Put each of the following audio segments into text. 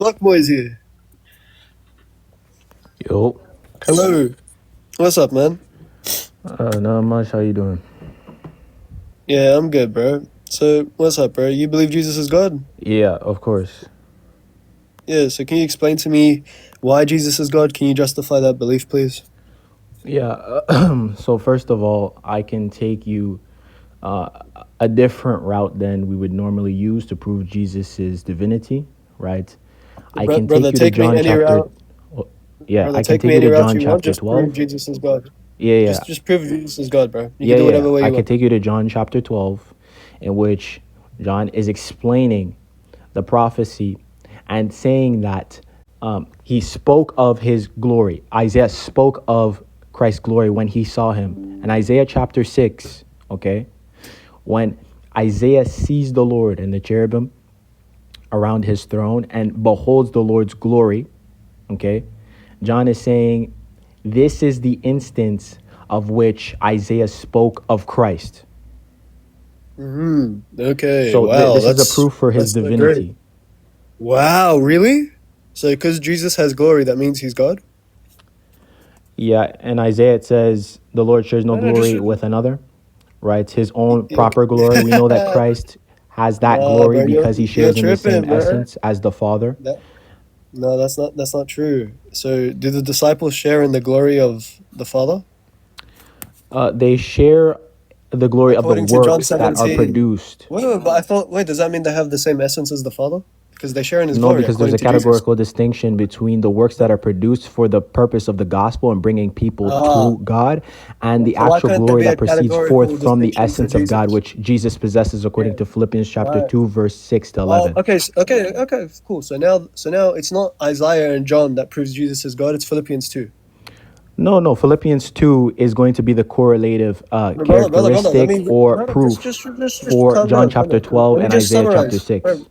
Fuckboy's here. Yo, Hello. What's up, man? not much. How you doing? Yeah, I'm good, bro. So, what's up, bro? You believe Jesus is God? Yeah, of course. Yeah, so can you explain to me why Jesus is God? Can you justify that belief, please? Yeah. So first of all, I can take you uh, a different route than we would normally use to prove Jesus's divinity, right? I can Brother, take you to take me John any chapter. route. oh, Yeah, Brother, I can take take me you any to route John you want. chapter Just prove 12. Jesus is God. Yeah, yeah, Just prove Jesus is God, bro. You can yeah, do yeah. whatever way I you can want. take you to John chapter 12, in which John is explaining the prophecy and saying that he spoke of his glory. Isaiah spoke of Christ's glory when he saw him. And Isaiah chapter 6, okay, when Isaiah sees the Lord and the cherubim around his throne and beholds the Lord's glory, okay, John is saying this is the instance of which Isaiah spoke of Christ. Okay, So wow, this is a proof for his that's so great. divinity. Wow, really? So, because Jesus has glory, that means he's God? Yeah, in Isaiah it says the Lord shares no No, no, just glory with another, right? His own proper glory. We know that Christ has that nah, glory bro, because he you're shares in the same tripping, bro. essence as the Father. That no, that's not true. So, do the disciples share in the glory of the Father? They share the glory of the According to John works that are 17. produced. But I thought, wait, does that mean they have the same essence as the Father? Because they share in His No, glory, because there's according a to Jesus. categorical distinction between the works that are produced for the purpose of the gospel and bringing people Ah, to God and the so why actual can't there glory be a that proceeds forth categorical from the distinction for essence of God, Jesus? which Jesus possesses according Yeah. to Philippians chapter Right. 2, verse 6 to Oh, 11. okay, okay, cool. So now it's not Isaiah and John that proves Jesus is God. It's Philippians 2. No, no. Philippians 2 is going to be the correlative Brother. Let characteristic me, or brother, proof just for calm John down, calm chapter down. 12 Let me and just Isaiah chapter summarize, 6.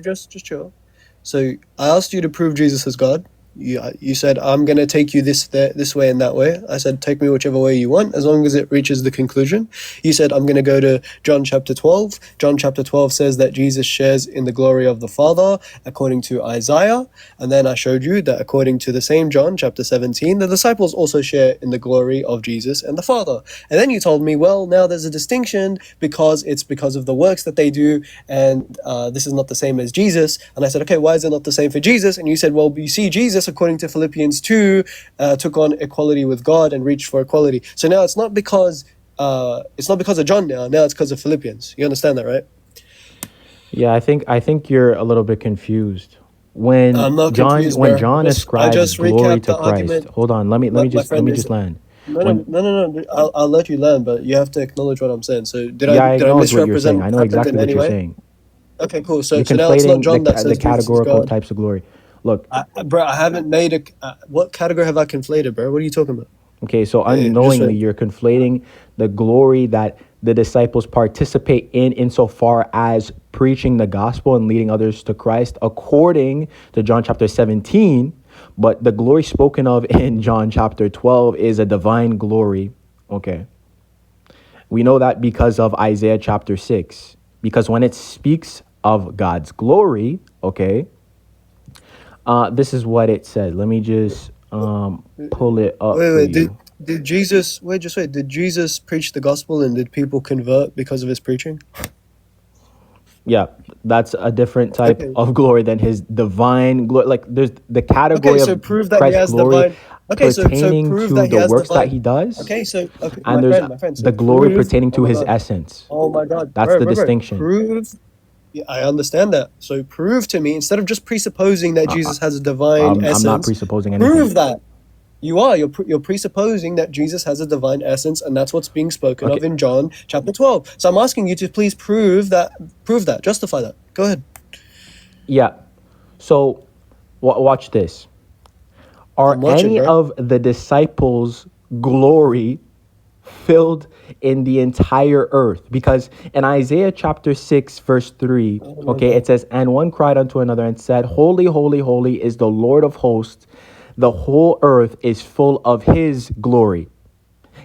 just chill. So I asked you to prove Jesus is God. You said I'm gonna take you this way and that way. I said take me whichever way you want, as long as it reaches the conclusion. You said I'm gonna go to John chapter 12. John chapter 12 says that Jesus shares in the glory of the Father, according to Isaiah. And then I showed you that according to the same John chapter 17, the disciples also share in the glory of Jesus and the Father. And then you told me, well, now there's a distinction because it's because of the works that they do, and this is not the same as Jesus. And I said, okay, why is it not the same for Jesus? And you said, well, you see, Jesus, according to Philippians 2, took on equality with God and reached for equality. So now it's not because of John now. Now it's because of Philippians. You understand that, right? Yeah, I think you're a little bit confused. When I'm not John confused, when bro. John I ascribes just glory recapped to the Christ. argument. Hold on, My let friend me is just land. no, no, When no, no, no. I'll let you learn, but you have to acknowledge what I'm saying. So did I Yeah, I did I acknowledge what you're misrepresent saying. I what know happened exactly in what any you're way? saying. Okay, cool. So You're so now it's not conflating John that the says Jesus is categorical God. types of glory. Look, Bro, I haven't made what category have I conflated, bro? What are you talking about? okay, so Just unknowingly wait. you're conflating the glory that the disciples participate in insofar as preaching the gospel and leading others to Christ according to John chapter 17, but the glory spoken of in John chapter 12 is a divine glory. Okay. We know that because of Isaiah chapter 6. Because when it speaks of God's glory, okay, this is what it said. Let me just pull it up Wait, for wait. Did you. did Jesus wait? Just wait. Did Jesus preach the gospel and did people convert because of his preaching? Yeah, that's a different type Okay. of glory than his divine glory. Like there's the Okay. category So of prove that he Christ's has glory divine. Okay. So pertaining prove to that he the has works that divine. he does, Okay. So okay, and there's my friend. So the glory prove. pertaining Oh to my his god. essence. Oh my god, That's the bro. distinction. Prove. Yeah, I understand that. So prove to me instead of just presupposing that Uh, uh, Jesus has a divine I'm not essence. presupposing anything. Prove that. You are. You're presupposing that Jesus has a divine essence, and that's what's being spoken of Okay, in John chapter 12. So I'm asking you to please prove that. Prove that. Justify that. Go ahead. yeah. So watch this. I'm Are watching, any bro. of the disciples' glory filled in the entire earth? Because in Isaiah chapter 6, verse 3, Oh my okay, it god. says, and one cried unto another and said, holy, holy, holy is the Lord of hosts. The whole earth is full of his glory.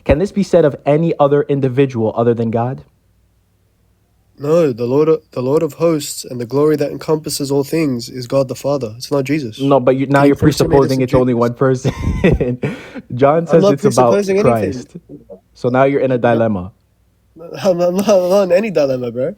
Can this be said of any other individual other than God? No, the Lord of hosts and the glory that encompasses all things is God the Father. It's not Jesus. No, but now Can you you're prove to me this presupposing is it's only Jesus? one person. John I'm says not it's about presupposing anything. Christ. So now you're in a dilemma. I'm not in any dilemma, bro.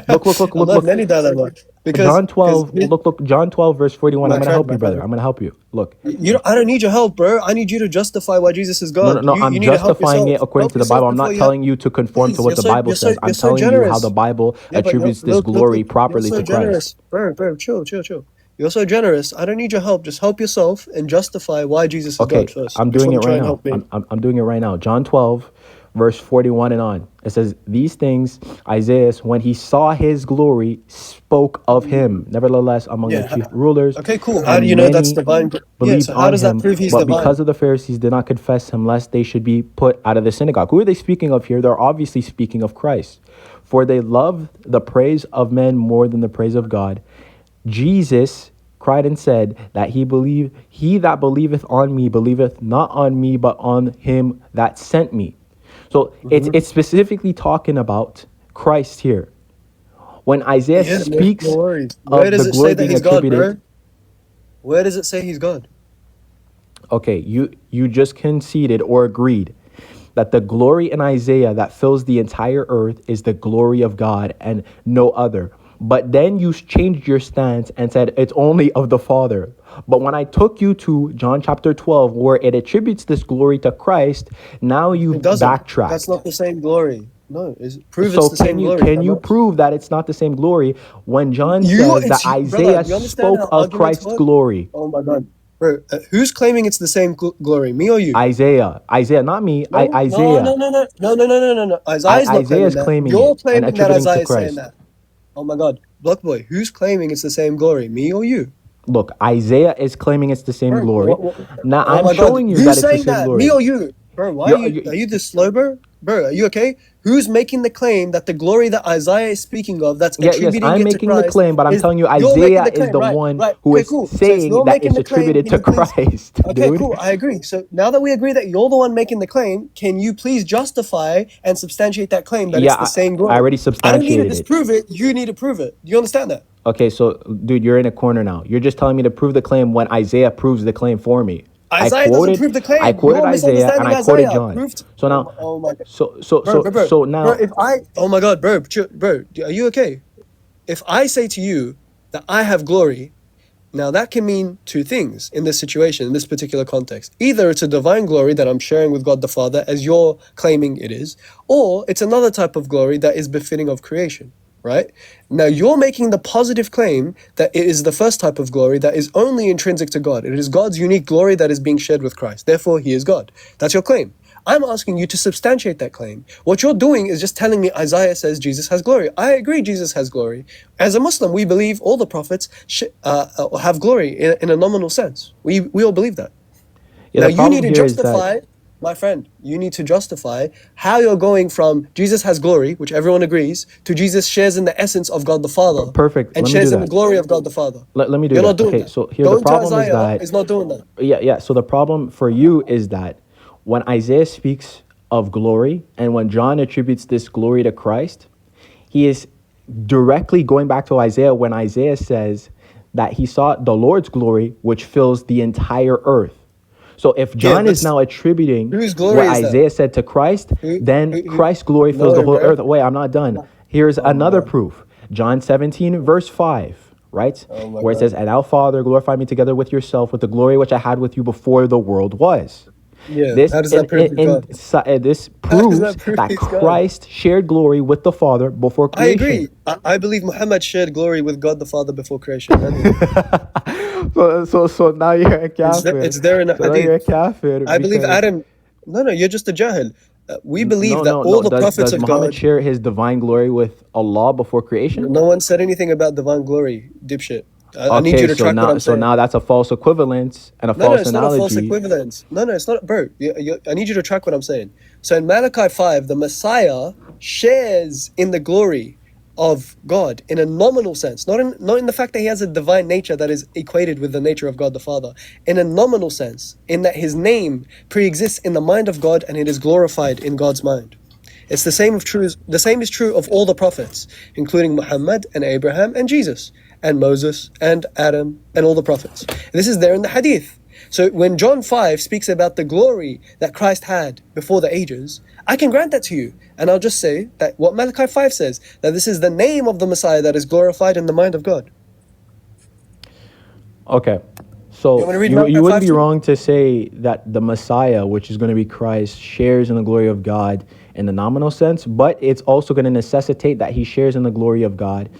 Look, look, look, I'm look, not in look. any dilemma John because 12, look, John 12, verse 41. I'm my going to friend, help you, my brother. friend. I'm going to help you. Look. I don't need your help, bro. I need you to justify why Jesus is No, no, God. no. I'm You need to help justifying it yourself. according Help to the yourself Bible. I'm before not you help. telling you to conform to Please, what the Bible says. you're I'm so telling you how the generous. Bible Yeah, but attributes this glory look, you're properly so to Christ. generous, bro. Chill. You're so generous. I don't need your help. Just help yourself and justify why Jesus is God Okay, first. I'm You just doing want it to try right and now. help me. I'm doing it right now. John 12, verse 41 and on. It says, these things Isaiah, when he saw his glory, spoke of him. Nevertheless, among the Yeah. chief rulers Okay, cool. How do you and know that's many divine? Yeah. believed So how on does that him, prove he's but because divine? of the Pharisees did not confess him, lest they should be put out of the synagogue. Who are they speaking of here? They're obviously speaking of Christ. For they love the praise of men more than the praise of God. Jesus cried and said that he that believeth on me believeth not on me, but on him that sent me. So Hmm. it's specifically talking about Christ here. When Isaiah Yeah. No, no speaks worries. Where of the does it say glory that being he's God, attributed, bro? Where does it say he's God? okay, you just conceded or agreed that the glory in Isaiah that fills the entire earth is the glory of God and no other. But then you changed your stance and said it's only of the Father. But when I took you to John chapter 12, where it attributes this glory to Christ, now It you've doesn't. That's backtracked. not the same glory. No, prove it's So the same glory. can How you much? prove that it's not the same glory when John You, says that it's brother. Isaiah You understand spoke how of arguments Christ's work? glory? Oh my God, bro. Who's claiming it's the same glory? Me or you? Isaiah, not me. No, no, no, Isaiah. no, no, no, no, no, no, no, no. Isaiah's not Isaiah claiming is that. claiming You're it and claiming that attributing to Isaiah is saying Christ. that. Oh my God, Block Boy. Who's claiming it's the same glory? Me or you? Look, Isaiah is claiming it's the same Bro, glory. Now oh I'm my God, showing you that who's it's the saying same that? Me glory. or you? Bro, why You're, are you you this slow, bro? Bro, are you okay? Who's making the claim that the glory that Isaiah is speaking of, that's yeah, yes, attributing I'm it to making the Christ, claim, but I'm is telling you you're making Isaiah the is claim, the right? one Right. who Okay, is cool. So if saying you're that making it's the claim, attributed can to you please? Christ, Okay, dude. cool. I agree. So now that we agree that you're the one making the claim, can you please justify and substantiate that claim that Yeah, it's the same I glory? already I don't need to substantiated it. disprove it. You need to prove it. Do you understand that? Okay, so dude, you're in a corner now. You're just telling me to prove the claim when Isaiah proves the claim for me. I Isaiah doesn't quoted prove the I claim. quoted You're Isaiah and misunderstanding I quoted Isaiah. John. Proved. So now Oh my God. so Bro, now if I, oh my God, bro, are you okay? If I say to you that I have glory, now that can mean two things in this situation, in this particular context. Either it's a divine glory that I'm sharing with God the Father, as you're claiming it is, or it's another type of glory that is befitting of creation, right? Now you're making the positive claim that it is the first type of glory that is only intrinsic to God. It is God's unique glory that is being shared with Christ. Therefore, he is God. That's your claim. I'm asking you to substantiate that claim. What you're doing is just telling me Isaiah says Jesus has glory. I agree Jesus has glory. As a Muslim, we believe all the prophets have glory in a nominal sense. We all believe that. yeah, Now the you need problem to here is that justify, my friend, you need to justify how you're going from Jesus has glory, which everyone agrees, to Jesus shares in the essence of God the Father perfect. and Let me do shares in the that. glory of God the Father. Let me do You're not that. doing Okay, that. so here the Going to problem is Isaiah that is not doing that. yeah. So the problem for you is that when Isaiah speaks of glory and when John attributes this glory to Christ, he is directly going back to Isaiah when Isaiah says that he saw the Lord's glory, which fills the entire earth. So if Yeah, John but is now attributing whose what glory is that? Isaiah said to Christ, then Who? Christ's glory fills the No, whole bro. earth. Wait, I'm not done. Here's Oh my another God. proof. John 17, verse 5, right? Oh my Where it God. says, and now, Father, glorify me together with yourself with the glory which I had with you before the world was. Yeah. This How does that prove he's God? this How does proves that prove that he's God? Christ shared glory with the Father before I agree. creation. I believe Muhammad shared glory with God the Father before creation. I do. So now you're a kafir. It's there in the So now you're a hadith. kafir I believe because Adam. No, no, you're just a jahil. We believe that all no. the prophets Does of Muhammad God. share his divine glory with Allah before creation? No one said anything about divine glory, dipshit. I need you Okay, to track what I'm so saying. now that's a false equivalence and a No, no, false it's not a false analogy. equivalence. No, no, it's not, bro. I need you to track what I'm saying. So in Malachi 5, the Messiah shares in the glory of God in a nominal sense, not in the fact that he has a divine nature that is equated with the nature of God the Father, in a nominal sense, in that his name pre-exists in the mind of God and it is glorified in God's mind. It's the same is true of all the prophets, including Muhammad and Abraham and Jesus and Moses and Adam and all the prophets. This is there in the hadith. So when John 5 speaks about the glory that Christ had before the ages, I can grant that to you. And I'll just say that what Malachi 5 says, that this is the name of the Messiah that is glorified in the mind of God. Okay. So want me to read you Malachi wouldn't 5 be to you? wrong to say that the Messiah, which is going to be Christ, shares in the glory of God in the nominal sense, but it's also going to necessitate that he shares in the glory of God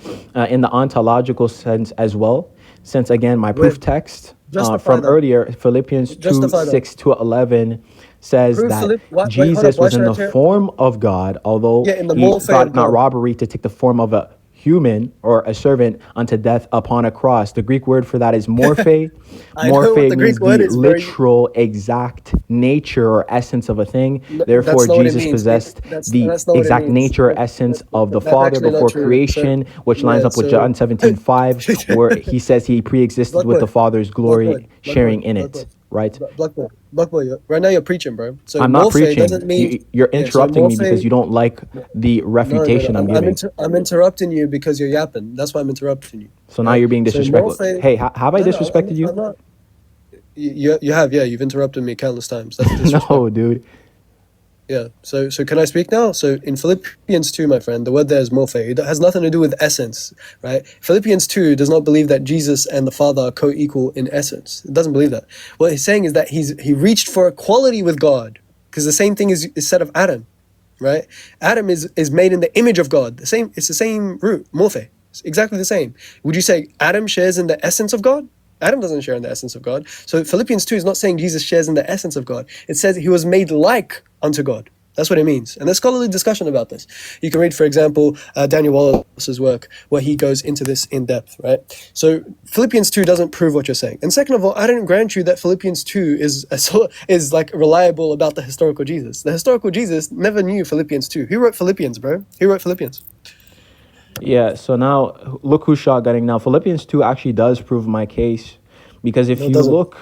in the ontological sense as well. Since, again, my proof When? text Justify from that. earlier, Philippians 2, Justify that. 6 to 11, says Prove that Philip. Wait, hold up. Jesus Why was in should I the tear? form of God, although Yeah, in the he morphe thought of not God. robbery to take the form of a human or a servant unto death upon a cross. The Greek word for that is morphe. I know what Morphe the means Greek word the is, bro. literal, exact nature or essence of a thing. That's Therefore, not what it Jesus means. possessed the That's not what it exact means. nature or essence of the That's Father actually not before true. So creation, which lines yeah. up with So John 17:5, where he says he pre-existed with Blackboy, the Father's Blackboy, glory, Blackboy, sharing in Blackboy, it, right? Blackboy. Right now you're preaching, bro. So I'm not morphe doesn't preaching. mean You're yeah. So interrupting me because morphe. you don't like the No. refutation I'm giving. I'm interrupting you because you're yapping. That's why I'm interrupting you. So now Right. you're being So disrespectful. morphe. Hey, have I No. disrespected I'm you? not. You have, yeah. You've interrupted me countless times. That's No, disrespectful. dude. Yeah. So can I speak now? So in Philippians 2, my friend, the word there is morphe. It has nothing to do with essence, right? Philippians 2 does not believe that Jesus and the Father are co-equal in essence. It doesn't believe that. What he's saying is that he reached for equality with God, because the same thing is said of Adam, right? Adam is made in the image of God. It's the same root, morphe. It's exactly the same. Would you say Adam shares in the essence of God? Adam doesn't share in the essence of God. So Philippians 2 is not saying Jesus shares in the essence of God. It says he was made like unto God. That's what it means. And there's scholarly discussion about this. You can read, for example, Daniel Wallace's work, where he goes into this in depth, right? So Philippians 2 doesn't prove what you're saying. And second of all, I didn't grant you that Philippians 2 is like reliable about the historical Jesus. The historical Jesus never knew Philippians 2. Who wrote Philippians, bro? Who wrote Philippians? Yeah, so now look who's shotgunning now. Philippians 2 actually does prove my case because No, if it you doesn't. look,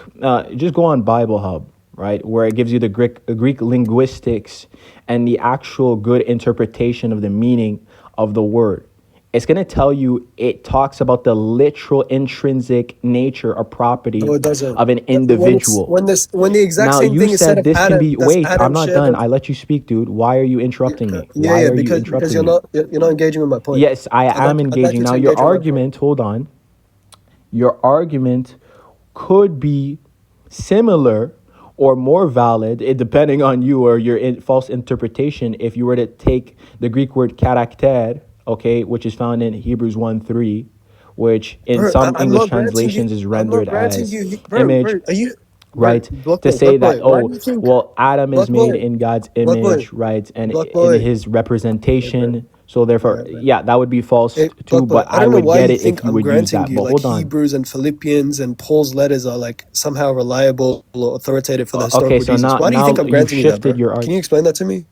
just go on Bible Hub, right, where it gives you the Greek linguistics and the actual good interpretation of the meaning of the word. It's going to tell you it talks about the literal intrinsic nature or No, property it doesn't. of an individual. When the exact Now, same you thing is said said of this can Adam, be. does Wait, I'm Adam not share done. the I let you speak, dude. Why are you interrupting me? yeah, Why yeah, are you because interrupting you're me? not engaging with my point. Yes, I am I'd like engaging. you Now, to your engage with my point. argument, hold on. Your argument could be similar or more valid, depending on you or your false interpretation, if you were to take the Greek word character, okay, which is found in Hebrews 1:3, which in Bro, some I'm English not granting you. translations is I'm not rendered granting as you. image, Are you, bro? right? Block To boy, say block that, boy. Why do oh, you think, well, Adam is block made boy, in God's block boy, image, right? And block in boy? his Hey, bro. representation. So All therefore, right, man. yeah, that would be false Hey, too, block boy. but I I don't know would why get you it if think you I'm would use granting that. you But like hold on. Hebrews and Philippians and Paul's letters are like somehow reliable or authoritative for the Okay, historical so Jesus. now Why do you think now I'm you've granting you that, shifted bro? your Can argument. you explain that to me?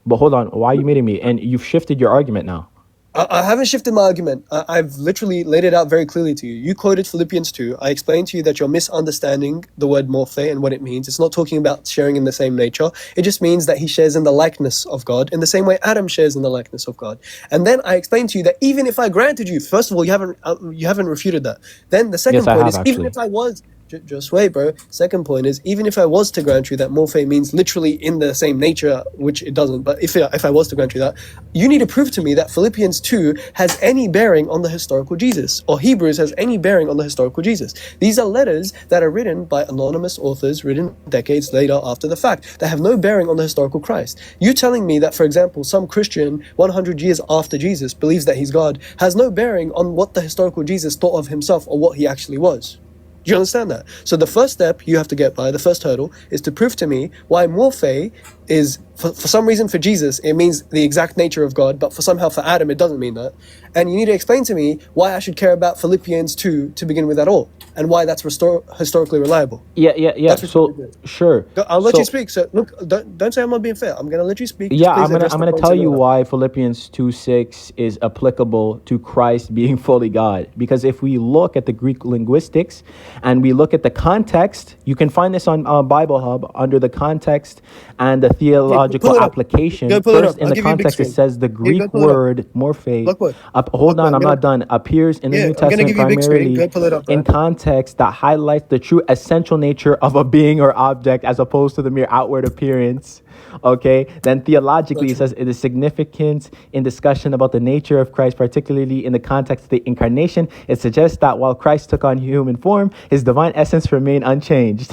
But hold on, why are you meeting me? And you've shifted your argument now. I haven't shifted my argument. I've literally laid it out very clearly to you. You quoted Philippians 2. I explained to you that you're misunderstanding the word morphe and what it means. It's not talking about sharing in the same nature. It just means that he shares in the likeness of God in the same way Adam shares in the likeness of God. And then I explained to you that even if I granted you, first of all, you haven't refuted that. Then the Yes, second I point have is even actually. if I was just wait, bro. Second point is, even if I was to grant you that morphe means literally in the same nature, which it doesn't, but if I was to grant you that, you need to prove to me that Philippians 2 has any bearing on the historical Jesus, or Hebrews has any bearing on the historical Jesus. These are letters that are written by anonymous authors, written decades later after the fact, that have no bearing on the historical Christ. You telling me that, for example, some Christian 100 years after Jesus believes that he's God has no bearing on what the historical Jesus thought of himself or what he actually was. Do you understand that? So the first step you have to get by, the first hurdle, is to prove to me why morphe is, for some reason for Jesus, it means the exact nature of God, but somehow for Adam, it doesn't mean that. And you need to explain to me why I should care about Philippians 2 to begin with at all, and why that's historically reliable. Yeah. That's what you need So to do. sure. I'll let you So speak. So look, don't say I'm not being fair. I'm going to let you speak. Just yeah, please address I'm the gonna points tell in you order. why Philippians 2:6 is applicable to Christ being fully God. Because if we look at the Greek linguistics and we look at the context, you can find this on Bible Hub under the context and the Yeah, theological pull it up. application. Go pull it First, up. in I'll the give you a big context, it screen. says the Here, go Greek pull it up. word morphe. Blockboy. Hold Blockboy, on, I'm I'm gonna. not done. Appears in the Yeah, New I'm gonna Testament give you a big screen. primarily Go pull it up, in bro. context that highlights the true essential nature of a being or object as opposed to the mere outward appearance. Okay, then theologically, it Gotcha. says it is significant in discussion about the nature of Christ, particularly in the context of the incarnation. It suggests that while Christ took on human form, his divine essence remained unchanged.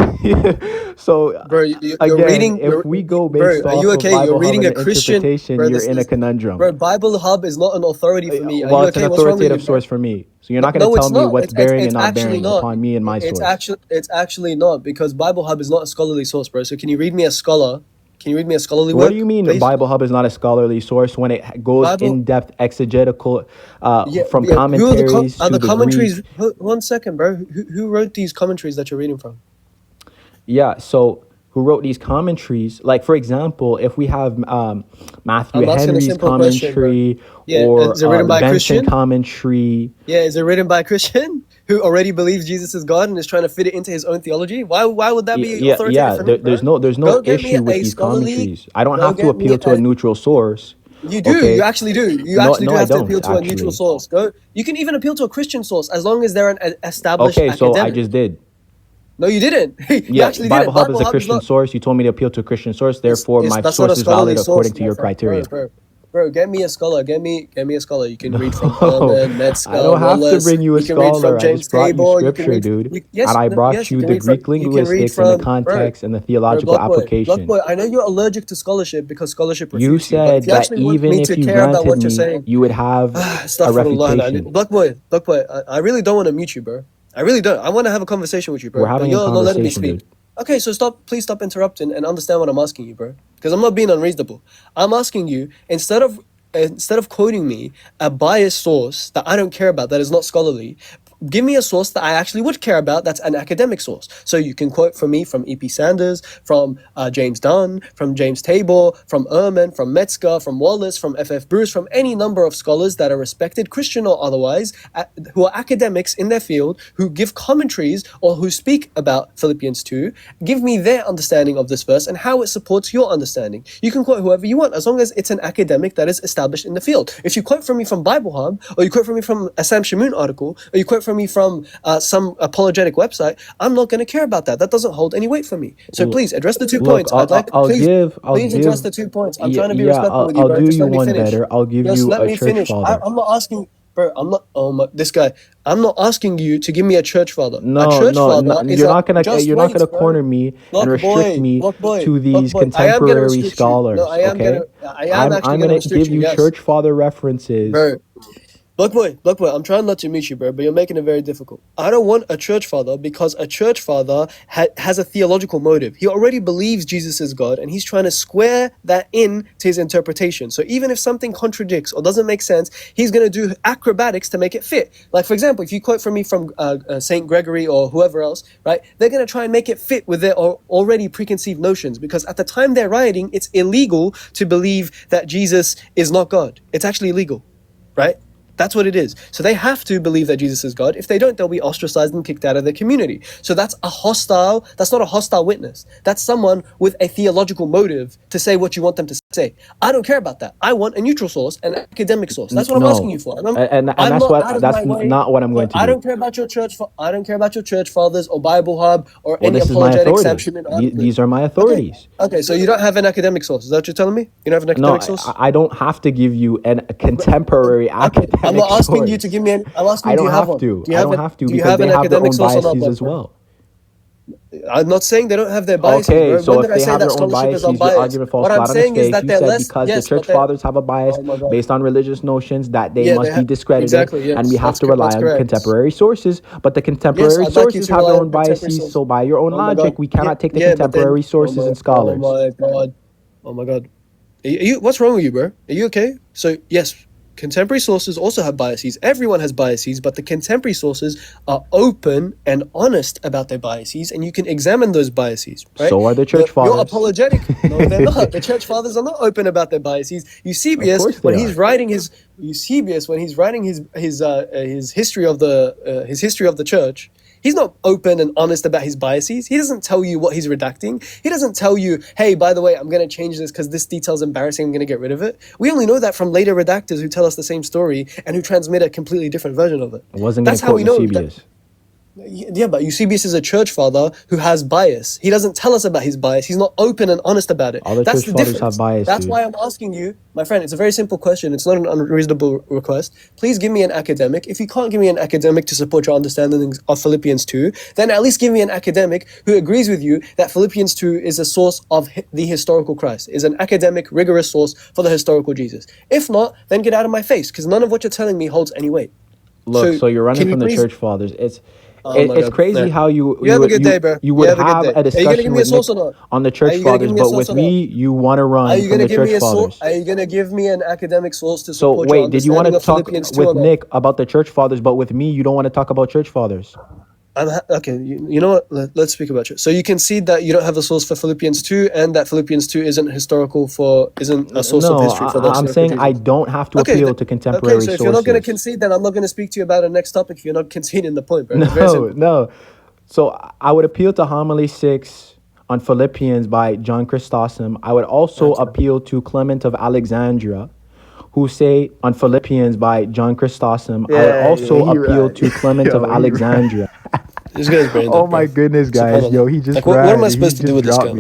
So, Bro, you're again, reading. if we go Bro, based are you off of okay? You're Bible Hub reading and a the Christian. interpretation, Bro, you're this in a is. conundrum. Bro, Bible Hub is not an authority for me. Are Well, you it's an okay? What's wrong with you, authoritative bro? source for me. So you're No, not going to no, tell it's me not. what's bearing and It's not actually bearing not. upon me and my source. It's actually not because Bible Hub is not a scholarly source, bro. So can you read me a scholar? Can you read me a scholarly What do you work, mean please? Bible Hub is not a scholarly source when it goes Bible. in-depth exegetical Yeah, from yeah. Who are commentaries are to the the commentaries? Greek? 1 second, bro. Who wrote these commentaries that you're reading from? Yeah, so who wrote these commentaries? Like, for example, if we have Matthew I'm asking a Henry's simple question, bro. commentary Yeah, or is it written by a Benson Christian? commentary. Yeah, is it written by a Christian who already believes Jesus is God and is trying to fit it into his own theology? Why would that be authoritative Yeah, for me, there's bro? no Go get me issue with a these scholarly. commentaries. I don't Go have to get me appeal to a a. neutral source. You do. You Okay, actually do. You no, actually no, do I have to don't appeal to a neutral actually. source. Go. You can even appeal to a Christian source as long as they're an established Okay, so I academic. just did. No, you didn't. You Yeah, actually Bible didn't. Hub is Bible a Hub is Christian not. source. You told me to appeal to a Christian source, therefore It's my that's not a source is valid scholarly according source, to my your friend. criteria. Bro, get me a scholar. Get me a scholar. You can read from No, Ehrman, I Metzger, don't have to Wallace. bring you a You can read from scholar. I James just brought you Tabor. You can scripture, read. dude. And Yes, I brought yes. You you can the read from. Greek You can read linguistics and the from. Bro, context and the bro, theological block boy. application. I know you're allergic to scholarship because scholarship You refutes you. But if said you that actually want even me if to you care about granted what you're me, saying, you would have a astaghfirullah, refutation. block boy. I really don't want to mute you, bro. I really don't. I want to have a conversation with you, We're bro. But having a you're not letting me conversation, speak. dude. Okay, so stop. Please stop interrupting and understand what I'm asking you, bro. Because I'm not being unreasonable. I'm asking you instead of quoting me a biased source that I don't care about, that is not scholarly. Give me a source that I actually would care about that's an academic source. So you can quote from me from E.P. Sanders, from James Dunn, from James Tabor, from Ehrman, from Metzger, from Wallace, from F.F. Bruce, from any number of scholars that are respected, Christian or otherwise, who are academics in their field, who give commentaries or who speak about Philippians 2. Give me their understanding of this verse and how it supports your understanding. You can quote whoever you want as long as it's an academic that is established in the field. If you quote from me from Bible Hub, or you quote from me from a Sam Shamoon article, or you quote from me from some apologetic website, I'm not going to care about that. That doesn't hold any weight for me. So please address the 2 points. Please address the 2 points. I'm trying to be respectful with you, I'll bro. do Just you let me one finish. better. I'll give Just you let a me church finish. father. I'm not asking, bro. I'm not. Oh my, this guy. I'm not asking you to give me a church father. A No, church no, father no, is a. Just you're not wait, gonna bro. corner me and restrict me to Block these boy. I am gonna contemporary restrict you. No, scholars. Okay, I am actually I'm gonna gonna restrict give you. you Yes, church father references. bro. Block boy, I'm trying not to mute you, bro, but you're making it very difficult. I don't want a church father because a church father has a theological motive. He already believes Jesus is God, and he's trying to square that in to his interpretation. So even if something contradicts or doesn't make sense, he's going to do acrobatics to make it fit. Like, for example, if you quote from me from St. Gregory or whoever else, right, they're going to try and make it fit with their already preconceived notions because at the time they're writing, it's illegal to believe that Jesus is not God. It's actually illegal, right? That's what it is. So they have to believe that Jesus is God. If they don't, they'll be ostracized and kicked out of their community. So that's not a hostile witness. That's someone with a theological motive to say what you want them to say. I don't care about that. I want a neutral source, an academic source. That's what I'm asking No, you for. and I'm that's not out what of that's my way. not what I'm going But to I do. don't care about your church. I don't care about your church fathers or Bible Hub or Well, any this is my apologetic Sam authority. Shamoon article. These are my Okay. authorities. Okay. So you don't have an academic source. Is that what you're telling me? You don't have an No, academic source? I don't have to give you a contemporary Okay. I'm academic not asking you to source. give me an. I'm asking I you, do don't you have have one? to. I don't have to Do you because have they an have their academic own source or not, biases blood, as bro? well. I'm not saying they don't have their biases, Okay, bro. so When if did I they say have that their own scholarship is biases, your unbiased? argument falls What I'm flat on its saying is face. that You they're said less. because the Yes, but church they're. fathers have a bias Oh my god. based on religious notions that they Yeah, must be discredited, exactly. and we Yes, have to rely that's on correct. contemporary sources. But the Yes, contemporary I'd like you sources to have rely their on own contemporary biases, sources. so by your own Oh my god. logic, we cannot take the Yeah, but then. contemporary sources and Oh scholars. my god. Oh my god. What's wrong with you, bro? Are you okay? So yes, contemporary sources also have biases. Everyone has biases, but the contemporary sources are open and honest about their biases, and you can examine those biases, right? So are the church Your fathers. apologetic, no, they're not. The church fathers are not open about their biases. Of course they are. Eusebius when he's writing his history of the church, He's not open and honest about his biases. He doesn't tell you what he's redacting. He doesn't tell you, hey, by the way, I'm going to change this because this detail's embarrassing. I'm going to get rid of it. We only know that from later redactors who tell us the same story and who transmit a completely different version of it. I wasn't going to quote Eusebius. Yeah, but Eusebius is a church father who has bias. He doesn't tell us about his bias. He's not open and honest about it. All the That's church the fathers difference. have bias, That's dude. why I'm asking you, my friend. It's a very simple question. It's not an unreasonable request. Please give me an academic. If you can't give me an academic to support your understanding of Philippians 2, then at least give me an academic who agrees with you that Philippians 2 is a source of the historical Christ, is an academic, rigorous source for the historical Jesus. If not, then get out of my face, because none of what you're telling me holds any weight. Look, so you're running from the please... church fathers. It's God. crazy how you have a good day, bro. You would have have a discussion with Nick on the church fathers, but with me, you want to run from the church fathers. Are you going to give me an academic source to So support your wait, did you want understanding to of talk Philippians 2 or with not? Nick about the church fathers, but with me, you don't want to talk about church fathers? Okay, you know what? Let's speak about it. So you concede that you don't have a source for Philippians 2 and that Philippians 2 isn't a source of history for the I'm saying I don't have to appeal to contemporary sources. Okay, so if you're not going to concede, then I'm not going to speak to you about the next topic if you're not conceding the point, bro. It's very simple. No. So I would appeal to Homily 6 on Philippians by John Chrysostom. I would also appeal to Clement of Alexandria, who say on Philippians by John Chrysostom. I would also appeal to Clement of Alexandria. This guy's brain dead, Oh my goodness, guys. Yo, he just what am I supposed to do with this guy?